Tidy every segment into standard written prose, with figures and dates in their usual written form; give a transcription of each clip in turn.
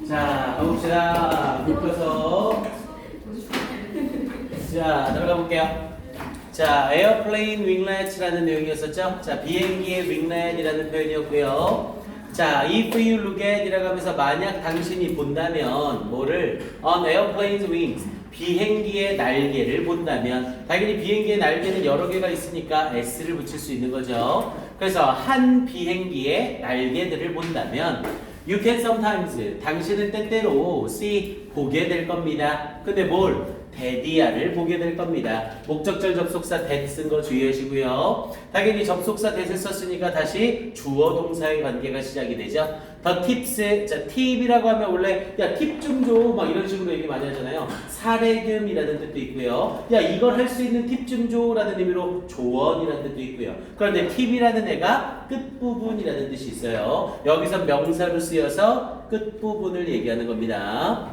자, 가봅시다. 묶어서. 자, 들어가 볼게요. 자, airplane winglet이라는 내용이었었죠. 자, 비행기의 winglet이라는 표현이었고요. 자, if you look at 이라고 하면서 만약 당신이 본다면 뭐를 on airplane's wings 비행기의 날개를 본다면 당연히 비행기의 날개는 여러 개가 있으니까 s를 붙일 수 있는 거죠. 그래서 한 비행기의 날개들을 본다면 you can sometimes 당신은 때때로 see 보게 될 겁니다. 근데 뭘? 대디아를 보게 될 겁니다. 목적절 접속사 that 쓴 거 주의하시고요. 당연히 접속사 that을 썼으니까 다시 주어 동사의 관계가 시작이 되죠. The tips, 자 팁이라고 하면 원래 야 팁 좀 줘 막 이런 식으로 얘기 많이 하잖아요. 사례금이라는 뜻도 있고요. 야 이걸 할 수 있는 팁 좀 줘라는 의미로 조언이라는 뜻도 있고요. 그런데 팁이라는 애가 끝부분이라는 뜻이 있어요. 여기서 명사로 쓰여서 끝부분을 얘기하는 겁니다.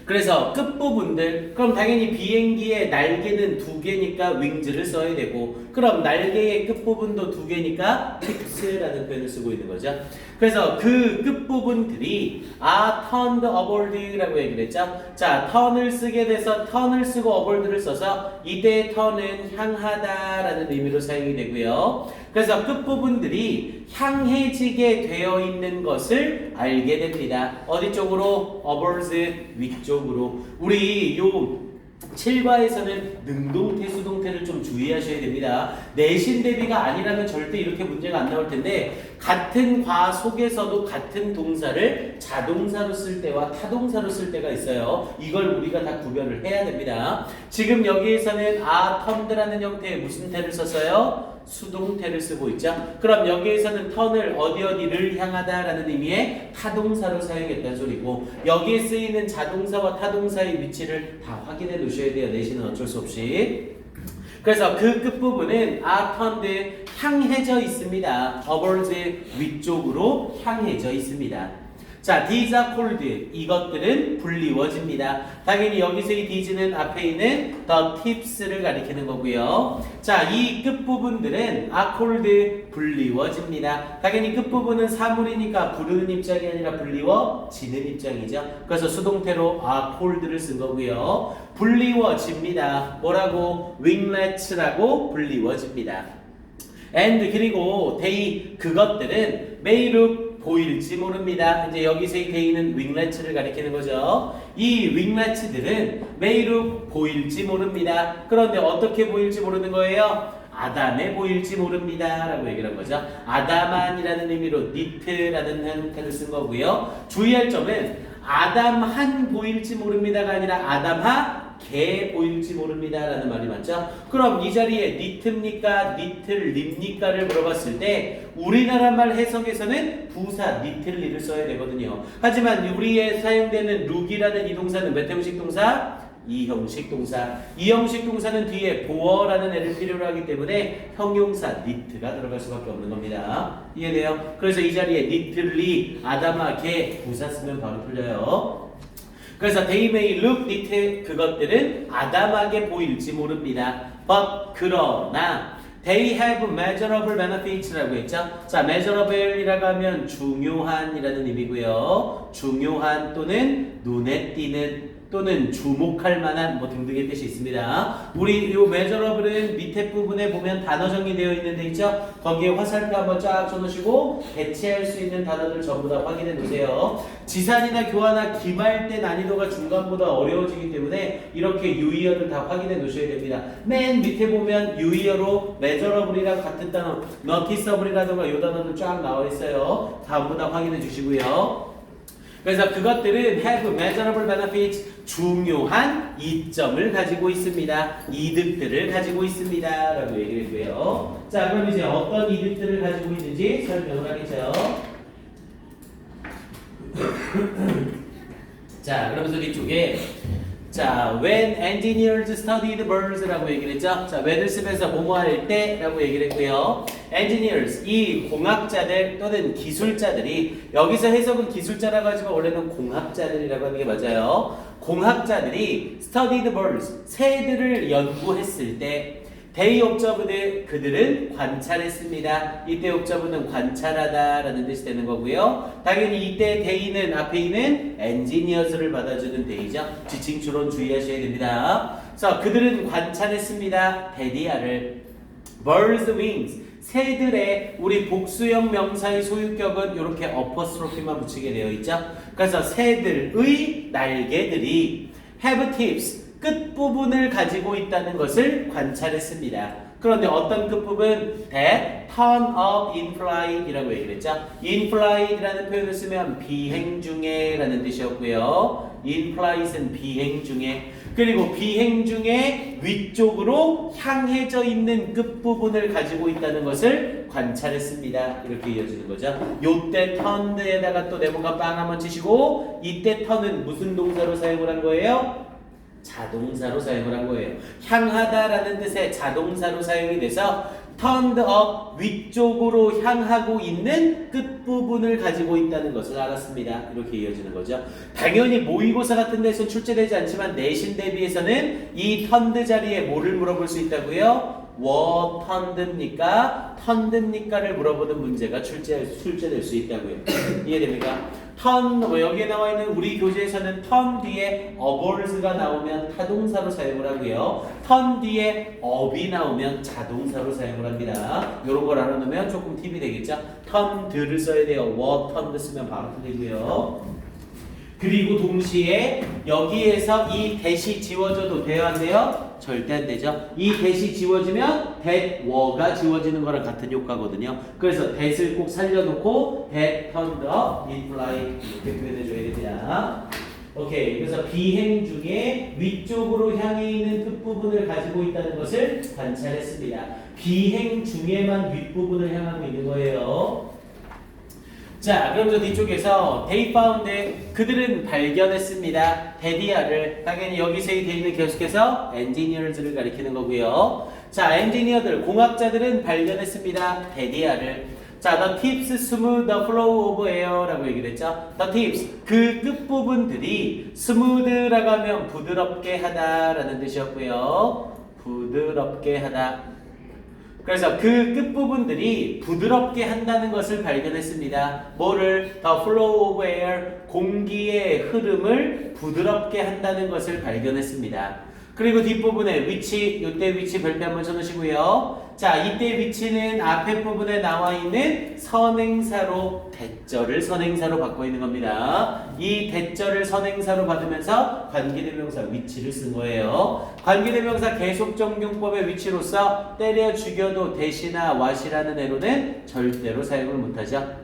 그래서 끝부분들 그럼 당연히 비행기의 날개는 두 개니까 윙즈를 써야 되고 그럼 날개의 끝부분도 두 개니까 팁스라는 표현을 쓰고 있는 거죠. 그래서 그 끝부분들이 are turned upward라고 얘기를 했죠. 자, turn을 쓰게 돼서 turn을 쓰고 upward를 써서 이때 turn은 향하다라는 의미로 사용이 되고요. 그래서 끝부분들이 향해지게 되어 있는 것을 알게 됩니다. 어디 쪽으로? upwards 위쪽으로. 우리 요 7과에서는 능동태, 수동태를 좀 주의하셔야 됩니다. 내신 대비가 아니라면 절대 이렇게 문제가 안 나올 텐데 같은 과 속에서도 같은 동사를 자동사로 쓸 때와 타동사로 쓸 때가 있어요. 이걸 우리가 다 구별을 해야 됩니다. 지금 여기에서는 are turned라는 형태의 무슨 태를 썼어요? 수동태를 쓰고 있죠. 그럼 여기에서는 턴을 어디를 향하다라는 의미의 타동사로 사용했다는 소리고 여기에 쓰이는 자동사와 타동사의 위치를 다 확인해 놓으셔야 돼요. 내신은 어쩔 수 없이. 그래서 그 끝부분은 are turned 향해져 있습니다. upwards 위쪽으로 향해져 있습니다. 자, these are cold. 이것들은 불리워집니다. 당연히 여기서 이 these는 앞에 있는 the tips를 가리키는 거고요. 자, 이 끝부분들은 are cold. 불리워집니다. 당연히 끝부분은 사물이니까 부르는 입장이 아니라 불리워지는 입장이죠. 그래서 수동태로 are cold를 쓴 거고요. 불리워집니다. 뭐라고? winglets라고 불리워집니다. and 그리고 they 그것들은 may look 보일지 모릅니다. 이제 여기서의 day는 윙렛츠를 가리키는 거죠. 이 윙렛츠들은 may look 보일지 모릅니다. 그런데 어떻게 보일지 모르는 거예요? 아담해 보일지 모릅니다 라고 얘기를 한 거죠. 아담한이라는 의미로 니트라는 형태를 쓴 거고요. 주의할 점은 아담한 보일지 모릅니다가 아니라 아담하 개 보일지 모릅니다 라는 말이 맞죠? 그럼 이 자리에 니트입니까? 니틀립니까를 물어봤을 때 우리나라 말 해석에서는 부사 니틀리를 써야 되거든요. 하지만 우리에 사용되는 룩이라는 이 동사는 몇 형식 동사? 이형식 동사. 이형식 동사는 뒤에 보어라는 애를 필요로 하기 때문에 형용사 니트가 들어갈 수밖에 없는 겁니다. 이해돼요? 그래서 이 자리에 니틀리, 아담하, 개 부사 쓰면 바로 풀려요. 그래서 they may look neat 그것들은 아담하게 보일지 모릅니다. But 그러나 they have measurable benefits라고 했죠. 자, measurable이라고 하면 중요한이라는 의미고요. 중요한 또는 눈에 띄는 또는 주목할 만한 뭐 등등의 뜻이 있습니다. 우리 요 measurable은 밑에 부분에 보면 단어 정리되어 있는 데 있죠? 거기에 화살표 한번 쫙 쳐놓으시고 대체할 수 있는 단어들 전부 다 확인해 놓으세요. 지산이나 교환나 기말 때 난이도가 중간보다 어려워지기 때문에 이렇게 유의어를 다 확인해 놓으셔야 됩니다. 맨 밑에 보면 유의어로 measurable이랑 같은 단어 noticeable이라든가 요 단어들 쫙 나와 있어요. 전부 다 확인해 주시고요. 그래서 그것들은 have measurable benefits 중요한 이점을 가지고 있습니다. 이득들을 가지고 있습니다. 라고 얘기를 했고요. 자, 그럼 이제 어떤 이득들을 가지고 있는지 설명을 하겠죠. 자, 그러면서 뒤쪽에 자, when engineers studied birds라고 얘기를 했죠. 자, when을 쓰면서 뭐뭐 할 때라고 얘기를 했고요. engineers, 이 공학자들 또는 기술자들이 여기서 해석은 기술자라고 하지만 원래는 공학자들이라고 하는 게 맞아요. 공학자들이 studied birds, 새들을 연구했을 때 They observed 그들은 관찰했습니다. 이때 observe는 관찰하다라는 뜻이 되는 거고요. 당연히 이때 they는 앞에 있는 engineers를 받아주는 they죠. 지칭 추론 주의하셔야 됩니다. 그래서 그들은 관찰했습니다. 대디아를 birds wings 새들의 우리 복수형 명사의 소유격은 이렇게 어퍼스트로피만 붙이게 되어 있죠. 그래서 새들의 날개들이 have tips 끝부분을 가지고 있다는 것을 관찰했습니다. 그런데 어떤 끝부분? that turn up in flight이라고 얘기를 했죠. in flight이라는 표현을 쓰면 비행 중에 라는 뜻이었고요. in flight은 비행 중에 그리고 비행 중에 위쪽으로 향해져 있는 끝부분을 가지고 있다는 것을 관찰했습니다. 이렇게 이어지는 거죠. 요때 turned에다가 또 네모가 빵 한번 치시고 이때 turn은 무슨 동사로 사용을 한 거예요? 자동사로 사용을 한 거예요. 향하다라는 뜻의 자동사로 사용이 돼서 turned up 위쪽으로 향하고 있는 끝부분을 가지고 있다는 것을 알았습니다. 이렇게 이어지는 거죠. 당연히 모의고사 같은 데서 출제되지 않지만 내신 대비해서는 이 turned 자리에 뭐를 물어볼 수 있다고요? what turned입니까? turned입니까를 물어보는 문제가 출제될 수 있다고요. 이해됩니까? turn 여기에 나와 있는 우리 교재에서는 turn 뒤에 aboard가 나오면 타동사로 사용을 하고요. turn 뒤에 up이 나오면 자동사로 사용을 합니다. 이런 걸 알아놓으면 조금 팁이 되겠죠. turned를 써야 돼요. what turned 쓰면 바로 틀리고요. 그리고 동시에 여기에서 이 대시 지워져도 돼요? 안 돼요? 절대 안 되죠. 이 대시 지워지면 that were가 지워지는 거랑 같은 효과거든요. 그래서 that을 꼭 살려놓고 that turned up in flight 이렇게 표현해줘야 됩니다. 오케이. 그래서 비행 중에 위쪽으로 향해 있는 끝부분을 가지고 있다는 것을 관찰했습니다. 비행 중에만 윗부분을 향하고 있는 거예요. 자, 그러면서 뒤쪽에서 they found 그들은 발견했습니다. 데디아를 당연히 여기서의 데이는 계속해서 engineers를 가리키는 거고요. 자, 엔지니어들 공학자들은 발견했습니다. 데디아를. 자, the tips smooth the flow of air라고 얘기를 했죠. the tips 그 끝부분들이 smooth라고 하면 부드럽게 하다라는 뜻이었고요. 부드럽게 하다. 그래서 그 끝부분들이 부드럽게 한다는 것을 발견했습니다. 뭐를? The flow of air, 공기의 흐름을 부드럽게 한다는 것을 발견했습니다. 그리고 뒷부분에 위치, 이때 위치 별표 한번 쳐놓으시고요. 자, 이때 위치는 앞에 부분에 나와 있는 선행사로 대절을 선행사로 바꿔 있는 겁니다. 이 대절을 선행사로 받으면서 관계대명사 위치를 쓴 거예요. 관계대명사 계속정용법의 위치로서 때려 죽여도 대시나 왓이라는 애로는 절대로 사용을 못하죠.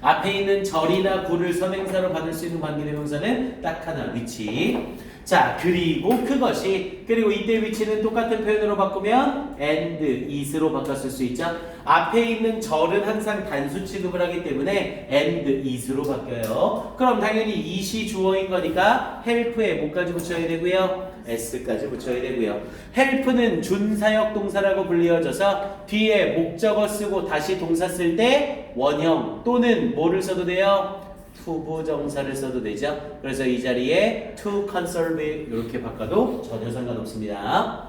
앞에 있는 절이나 구를 선행사로 받을 수 있는 관계대명사는 딱 하나 위치. 자, 그리고 그것이 그리고 이때 위치는 똑같은 표현으로 바꾸면 and, is로 바꿨을 수 있죠. 앞에 있는 절은 항상 단수 취급을 하기 때문에 and, is로 바뀌어요. 그럼 당연히 is이 주어인 거니까 help에 뭐까지 붙여야 되고요? s까지 붙여야 되고요. help는 준사역 동사라고 불리어져서 뒤에 목적어 쓰고 다시 동사 쓸 때 원형 또는 뭐를 써도 돼요? 투부정사를 써도 되죠. 그래서 이 자리에 to conserve 이렇게 바꿔도 전혀 상관없습니다.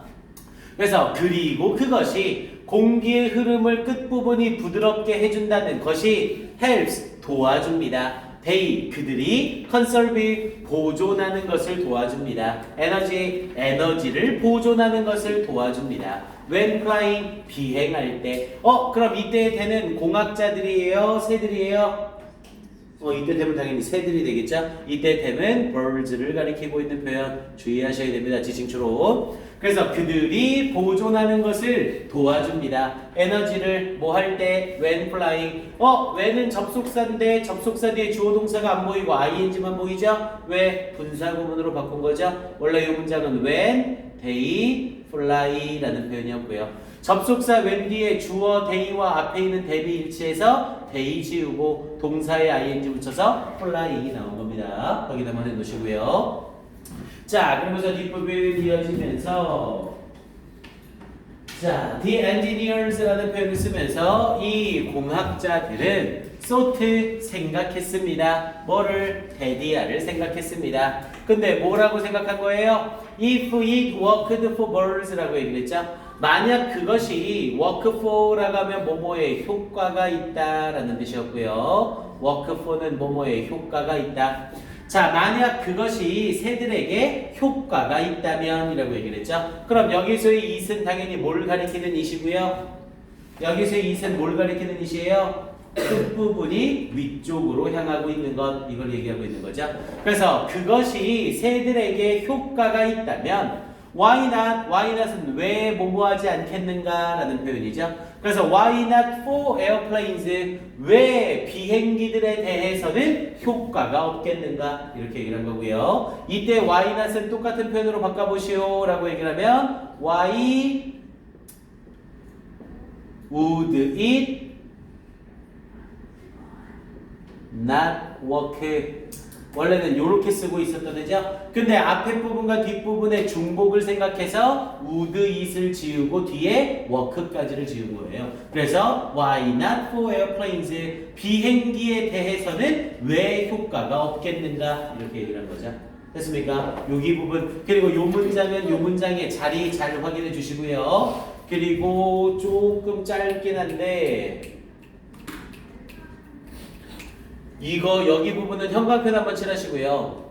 그래서 그리고 그것이 공기의 흐름을 끝부분이 부드럽게 해준다는 것이 helps 도와줍니다. they 그들이 conserve 보존하는 것을 도와줍니다. 에너지를 보존하는 것을 도와줍니다. when flying 비행할 때 그럼 이때 되는 공학자들이에요? 새들이에요? 이때 되면 당연히 새들이 되겠죠? 이때 되면 birds를 가리키고 있는 표현 주의하셔야 됩니다. 지칭추론. 그래서 그들이 보존하는 것을 도와줍니다. 에너지를 뭐 할 때 when flying when은 접속사인데 접속사 뒤에 주어 동사가 안 보이고 ing만 보이죠? 왜? 분사구문으로 바꾼 거죠? 원래 이 문장은 when they fly라는 표현이었고요. 접속사 when 뒤에 주어 they와 앞에 있는 대비 일치해서 they 지우고 동사에 ing 붙여서 flying이 나온 겁니다. 거기다만 해놓으시고요. 자, 그러면서 뒷부분 이어지면서 자, the engineers라는 표현을 쓰면서 이 공학자들은 thought 생각했습니다. 뭐를? 데디아를 생각했습니다. 근데 뭐라고 생각한 거예요? If it worked for birds라고 얘기를 했죠. 만약 그것이 work for라고 하면 뭐뭐에 효과가 있다라는 뜻이었고요. work for는 뭐뭐에 효과가 있다. 자, 만약 그것이 새들에게 효과가 있다면 이라고 얘기를 했죠. 그럼 여기서의 it은 당연히 뭘 가리키는 it이고요. 여기서의 it은 뭘 가리키는 it이에요? 끝부분이 위쪽으로 향하고 있는 것, 이걸 얘기하고 있는 거죠. 그래서 그것이 새들에게 효과가 있다면 why not? why not은 왜 뭐뭐하지 않겠는가? 라는 표현이죠. 그래서 why not for airplanes? 왜 비행기들에 대해서는 효과가 없겠는가? 이렇게 얘기를 한 거고요. 이때 why not은 똑같은 표현으로 바꿔보시오 라고 얘기를 하면 why would it not work? 원래는 이렇게 쓰고 있었던 거죠. 근데 앞에 부분과 뒷부분의 중복을 생각해서 would it을 지우고 뒤에 work까지를 지운 거예요. 그래서 why not for airplanes? 비행기에 대해서는 왜 효과가 없겠는가? 이렇게 얘기를 한 거죠. 됐습니까? 여기 부분, 그리고 요 문장은 요 문장의 자리 잘 확인해 주시고요. 그리고 조금 짧긴 한데 이거 여기 부분은 형광펜 한번 칠하시고요.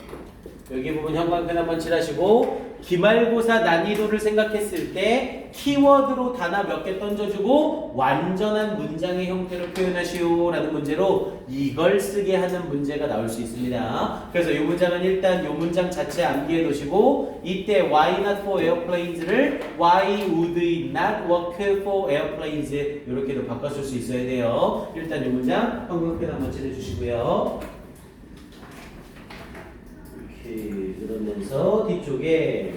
여기 부분 형광펜 한번 칠하시고 기말고사 난이도를 생각했을 때 키워드로 단어 몇 개 던져주고 완전한 문장의 형태로 표현하시오 라는 문제로 이걸 쓰게 하는 문제가 나올 수 있습니다. 그래서 이 문장은 일단 이 문장 자체 암기해 놓으시고 이때 why not for airplanes를 why would it not work for airplanes 이렇게도 바꿔줄 수 있어야 돼요. 일단 이 문장 형광펜 한번 칠해 주시고요. 그러면서 뒤쪽에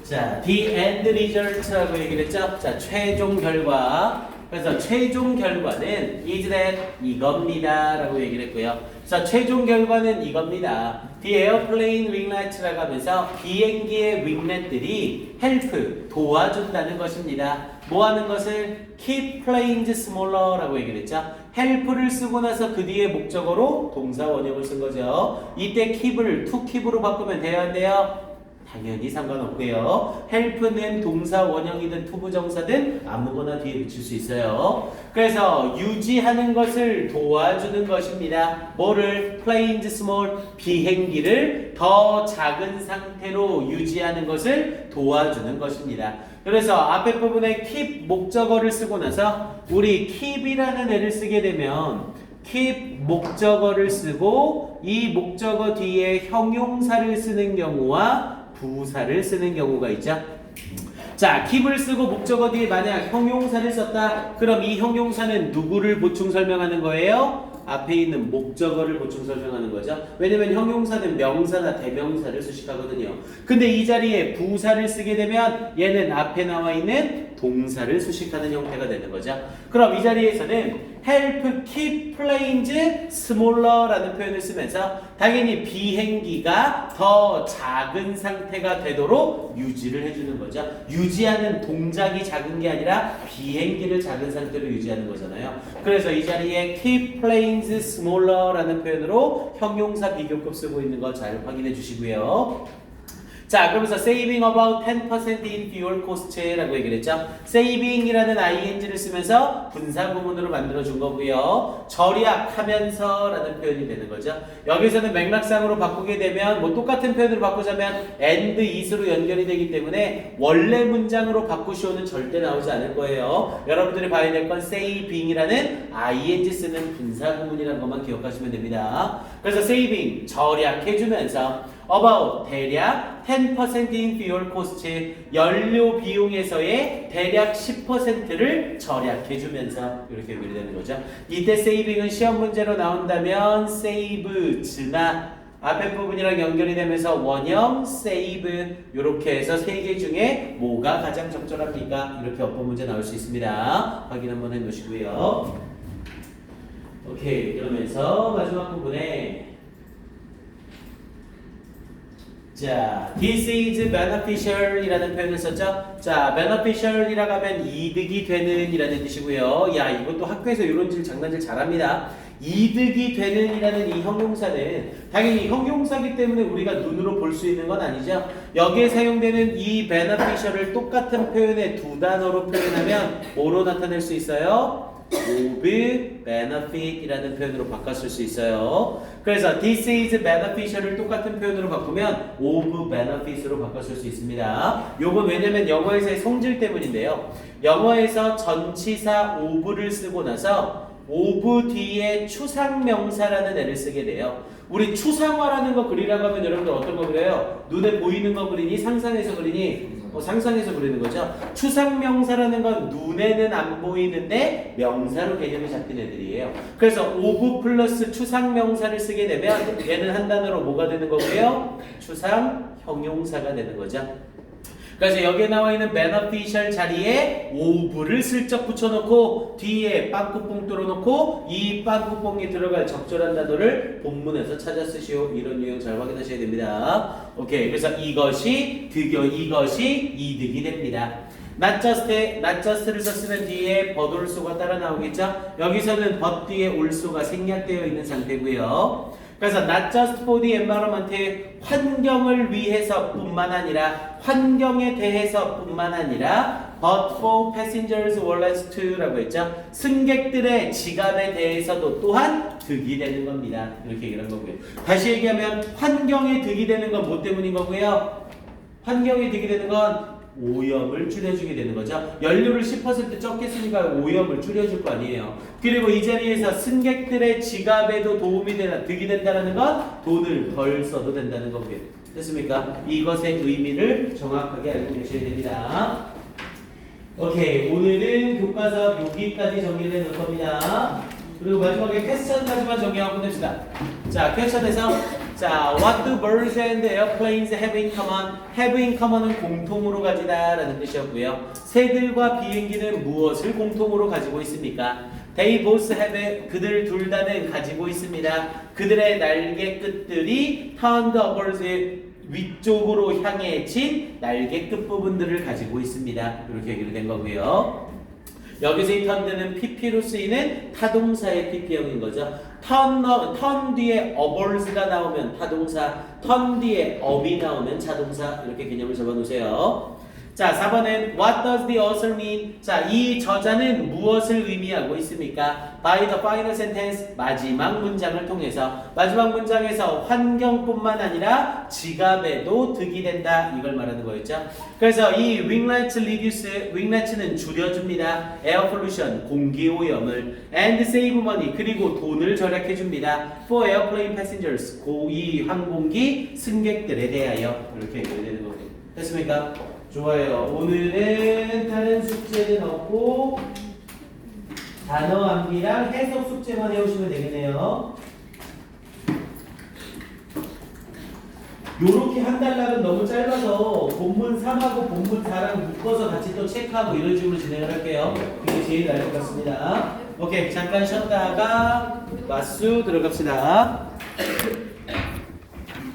자, the end result라고 얘기를 했죠. 자, 최종 결과. 그래서 최종 결과는 is that 이겁니다 라고 얘기를 했고요. 그래서 최종 결과는 이겁니다. The airplane winglet라고 하면서 비행기의 윙렛들이 help, 도와준다는 것입니다. 뭐 하는 것을? keep planes smaller 라고 얘기를 했죠. help를 쓰고 나서 그 뒤에 목적어로 동사 원형을 쓴 거죠. 이때 keep을 to keep으로 바꾸면 돼요, 안 돼요? 당연히 상관없고요. help는 동사 원형이든 투부정사든 아무거나 뒤에 붙일 수 있어요. 그래서 유지하는 것을 도와주는 것입니다. 뭐를? planes small, 비행기를 더 작은 상태로 유지하는 것을 도와주는 것입니다. 그래서 앞에 부분에 keep 목적어를 쓰고 나서 우리 keep이라는 애를 쓰게 되면 keep 목적어를 쓰고 이 목적어 뒤에 형용사를 쓰는 경우와 부사를 쓰는 경우가 있죠. 자, keep을 쓰고 목적어 뒤에 만약 형용사를 썼다. 그럼 이 형용사는 누구를 보충 설명하는 거예요? 앞에 있는 목적어를 보충 설명하는 거죠. 왜냐면 형용사는 명사나 대명사를 수식하거든요. 근데 이 자리에 부사를 쓰게 되면 얘는 앞에 나와 있는 동사를 수식하는 형태가 되는 거죠. 그럼 이 자리에서는 help keep planes smaller 라는 표현을 쓰면서 당연히 비행기가 더 작은 상태가 되도록 유지를 해주는 거죠. 유지하는 동작이 작은 게 아니라 비행기를 작은 상태로 유지하는 거잖아요. 그래서 이 자리에 keep planes smaller 라는 표현으로 형용사 비교급 쓰고 있는 거 잘 확인해 주시고요. 자, 그러면서 saving about 10% in fuel cost라고 얘기를 했죠. saving이라는 ing를 쓰면서 분사 구문으로 만들어준 거고요. 절약하면서 라는 표현이 되는 거죠. 여기서는 맥락상으로 바꾸게 되면 뭐 똑같은 표현으로 바꾸자면 and is로 연결이 되기 때문에 원래 문장으로 바꾸시오는 절대 나오지 않을 거예요. 여러분들이 봐야 될 건 saving이라는 ing 쓰는 분사 구문이라는 것만 기억하시면 됩니다. 그래서 saving, 절약해주면서 about 대략 10% in fuel cost 연료 비용에서의 대략 10%를 절약해주면서 이렇게 연결이 되는 거죠. 이때 saving은 시험 문제로 나온다면 save즈나 앞에 부분이랑 연결이 되면서 원형, save 이렇게 해서 세 개 중에 뭐가 가장 적절합니까? 이렇게 어법 문제 나올 수 있습니다. 확인 한번 해놓으시고요. 오케이, 그러면서 마지막 부분에 자, this is beneficial 이라는 표현을 썼죠? 자, beneficial 이라고 하면 이득이 되는 이라는 뜻이고요. 야, 이것도 학교에서 이런 장난질 잘합니다. 이득이 되는이라는 이 형용사는 당연히 형용사기 때문에 우리가 눈으로 볼 수 있는 건 아니죠. 여기에 사용되는 이 beneficial을 똑같은 표현의 두 단어로 표현하면 뭐로 나타낼 수 있어요? of benefit이라는 표현으로 바꿨을 수 있어요. 그래서 this is beneficial을 똑같은 표현으로 바꾸면 of benefit으로 바꿨을 수 있습니다. 요건 왜냐면 영어에서의 성질 때문인데요. 영어에서 전치사 of를 쓰고 나서 of 뒤에 추상명사라는 애를 쓰게 돼요. 우리 추상화라는 거 그리라고 하면 여러분들 어떤 거 그려요? 눈에 보이는 거 그리니? 상상해서 그리니? 상상해서 그리는 거죠. 추상명사라는 건 눈에는 안 보이는데 명사로 개념이 잡힌 애들이에요. 그래서 of 플러스 추상명사를 쓰게 되면 얘는 한 단어로 뭐가 되는 거고요? 추상형용사가 되는 거죠. 그래서 여기에 나와 있는 beneficial 자리에 of를 슬쩍 붙여놓고 뒤에 빵꾸뽕 뚫어놓고 이 빵꾸뽕이 들어갈 적절한 단어를 본문에서 찾아 쓰시오. 이런 유형 잘 확인하셔야 됩니다. 오케이. 그래서 이것이 이득이 됩니다. not just를 썼으면 뒤에 but olso가 따라 나오겠죠. 여기서는 but 뒤에 olso가 생략되어 있는 상태고요. 그래서 not just for the environment 환경을 위해서뿐만 아니라 환경에 대해서뿐만 아니라 but for passengers wallets too라고 했죠. 승객들의 지갑에 대해서도 또한 득이 되는 겁니다. 이렇게 얘기를 한 거고요. 다시 얘기하면 환경에 득이 되는 건 뭐 때문인 거고요? 환경에 득이 되는 건 오염을 줄여주게 되는 거죠. 연료를 10% 적게 쓰니까 오염을 줄여줄 거 아니에요. 그리고 이 자리에서 승객들의 지갑에도 도움이 되나 득이 된다는 건 돈을 덜 써도 된다는 거고요. 됐습니까? 이것의 의미를 정확하게 알고 계셔야 됩니다. 오케이, 오늘은 교과서 여기까지 정리를 해놓을 겁니다. 그리고 마지막에 퀘스천까지만 정리하고 끝냅시다. 자, 퀘스천에서 자, what do birds and airplanes have in common? have in common은 공통으로 가지다 라는 뜻이었고요. 새들과 비행기는 무엇을 공통으로 가지고 있습니까? They both have, 그들 둘 다는 가지고 있습니다. 그들의 날개 끝들이 turned upwards, 위쪽으로 향해진 날개 끝부분들을 가지고 있습니다. 이렇게 얘기를 된 거고요. 여기서 이 turned는 pp로 쓰이는 타동사의 pp형인 거죠. turn 뒤에 upwards가 나오면 타동사, turn 뒤에 up이 나오면 자동사. 이렇게 개념을 잡아놓으세요. 자, 4번은 What does the author mean? 자, 이 저자는 무엇을 의미하고 있습니까? By the final sentence, 마지막 문장을 통해서. 마지막 문장에서 환경뿐만 아니라 지갑에도 득이 된다. 이걸 말하는 거였죠. 그래서 이 winglets reduce, winglet는 줄여줍니다. air pollution, 공기오염을. and save money, 그리고 돈을 절약해줍니다. for airplane passengers, 이 항공기 승객들에 대하여. 이렇게 얘기를 되는 거예요. 됐습니까? 좋아요. 오늘은 다른 숙제는 없고 단어 암기랑 해석 숙제만 해오시면 되겠네요. 요렇게 한 달락은 너무 짧아서 본문 3하고 본문 4랑 묶어서 같이 또 체크하고 이런 식으로 진행을 할게요. 그게 제일 나을 것 같습니다. 오케이, 잠깐 쉬었다가 맞수 들어갑시다.